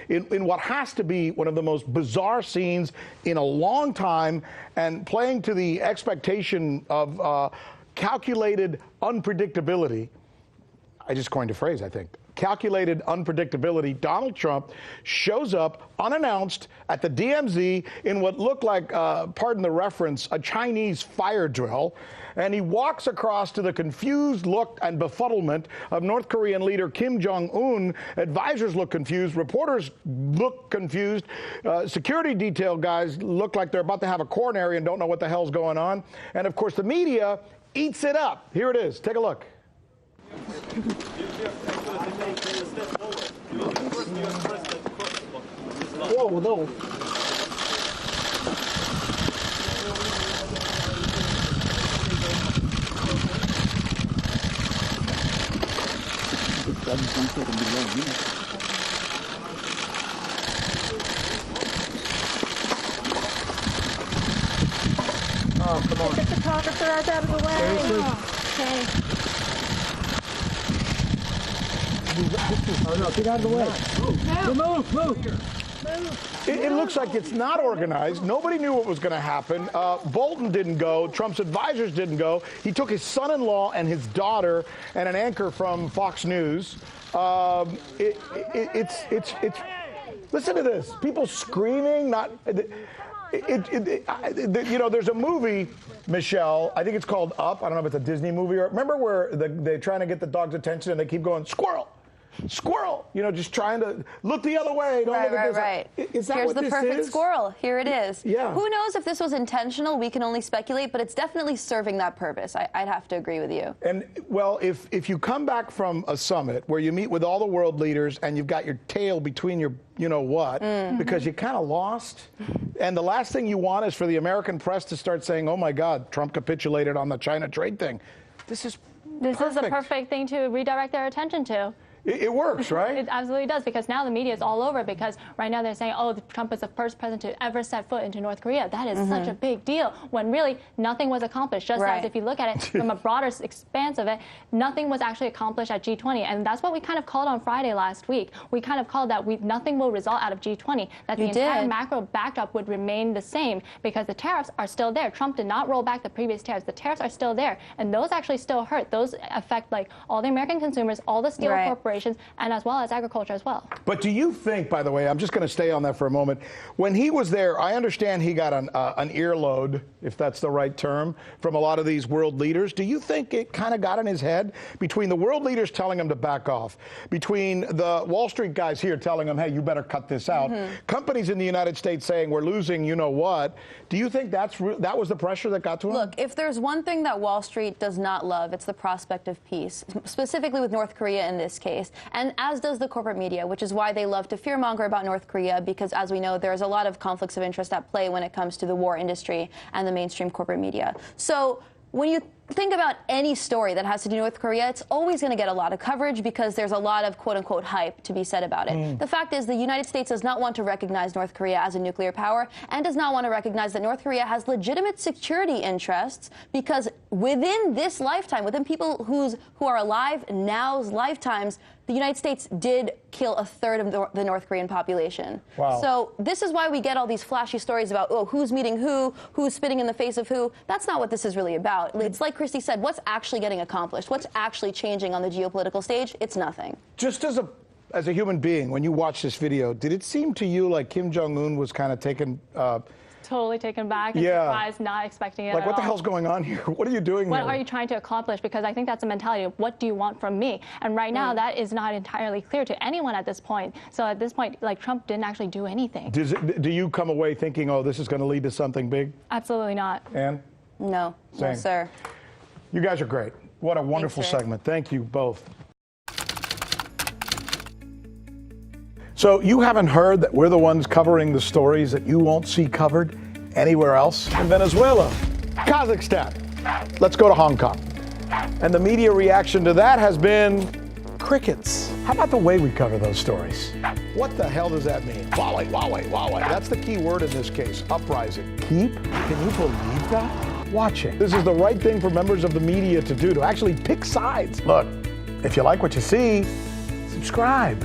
in what has to be one of the most bizarre scenes in a long time, and playing to the expectation of calculated unpredictability. I just coined a phrase, I think. Calculated unpredictability. Donald Trump shows up unannounced at the DMZ in what looked like, pardon the reference, a Chinese fire drill. And he walks across to the confused look and befuddlement of North Korean leader Kim Jong-un. Advisors look confused. Reporters look confused. Security detail guys look like they're about to have a coronary and don't know what the hell's going on. And, of course, the media eats it up. Here it is. Take a look. Whoa, no. Oh, come on. Get the photographer out of the way. Okay. Oh, no, get out of the way. Move. It looks like it's not organized. Nobody knew what was going to happen. Bolton didn't go. Trump's advisors didn't go. He took his son-in-law and his daughter and an anchor from Fox News. It's listen to this. People screaming. You know, there's a movie, Michele, I think it's called Up. I don't know if it's a Disney movie. Or remember where they're trying to get the dog's attention and they keep going, squirrel. Squirrel, you know, just trying to look the other way. Don't look at this. Right. Is that Here's what the this perfect is? squirrel. Here it is. Yeah. Who knows if this was intentional? We can only speculate, but it's definitely serving that purpose. I'd have to agree with you. And, well, if you come back from a summit where you meet with all the world leaders and you've got your tail between your you-know-what, because you kind of lost, and the last thing you want is for the American press to start saying, oh, my God, Trump capitulated on the China trade thing. This is a perfect thing to redirect their attention to. It works, right? It absolutely does, because now the media is all over, because right now they're saying, oh, Trump is the first president to ever set foot into North Korea. That is such a big deal, when really nothing was accomplished. Just as if you look at it from a broader expanse of it, nothing was actually accomplished at G20. And that's what we kind of called on Friday last week. We kind of called that nothing will result out of G20, that the entire macro backdrop would remain the same, because the tariffs are still there. Trump did not roll back the previous tariffs. The tariffs are still there, and those actually still hurt. Those affect like all the American consumers, all the steel corporations, and as well as agriculture as well. But do you think, by the way, I'm just going to stay on that for a moment, when he was there, I understand he got an earload, if that's the right term, from a lot of these world leaders. Do you think it kind of got in his head, between the world leaders telling him to back off, between the Wall Street guys here telling him, hey, you better cut this out, companies in the United States saying we're losing you-know-what, do you think that was the pressure that got to him? Look, if there's one thing that Wall Street does not love, it's the prospect of peace, specifically with North Korea in this case. And as does the corporate media, which is why they love to fearmonger about North Korea, because as we know, there's a lot of conflicts of interest at play when it comes to the war industry and the mainstream corporate media. So when you think about any story that has to do with North Korea, it's always going to get a lot of coverage because there's a lot of quote-unquote hype to be said about it. The fact is the United States does not want to recognize North Korea as a nuclear power and does not want to recognize that North Korea has legitimate security interests, because within this lifetime, within people who are alive now's lifetimes, the United States did kill a third of the North Korean population. Wow. So this is why we get all these flashy stories about, oh, who's meeting who's spitting in the face of who. That's not what this is really about. It's like Christy said, what's actually getting accomplished? What's actually changing on the geopolitical stage? It's nothing. Just as a human being, when you watch this video, did it seem to you like Kim Jong-un was kind of taken... totally taken back and surprised, not expecting it like, at what the all. hell's going on here? What are you doing What here? are you trying to accomplish? Because I think that's a mentality of, what do you want from me? And right now, that is not entirely clear to anyone at this point. So at this point, like, Trump didn't actually do anything. Do you come away thinking, oh, this is going to lead to something big? Absolutely not. Ann? No. Same. No, sir. You guys are great. What a wonderful segment. Thank you both. So you haven't heard that we're the ones covering the stories that you won't see covered anywhere else? In Venezuela, Kazakhstan, let's go to Hong Kong. And the media reaction to that has been crickets. How about the way we cover those stories? What the hell does that mean? Wawai, wawai, wawai. That's the key word in this case, uprising. Keep? Can you believe that? Watching. This is the right thing for members of the media to do, to actually pick sides. Look, if you like what you see, subscribe.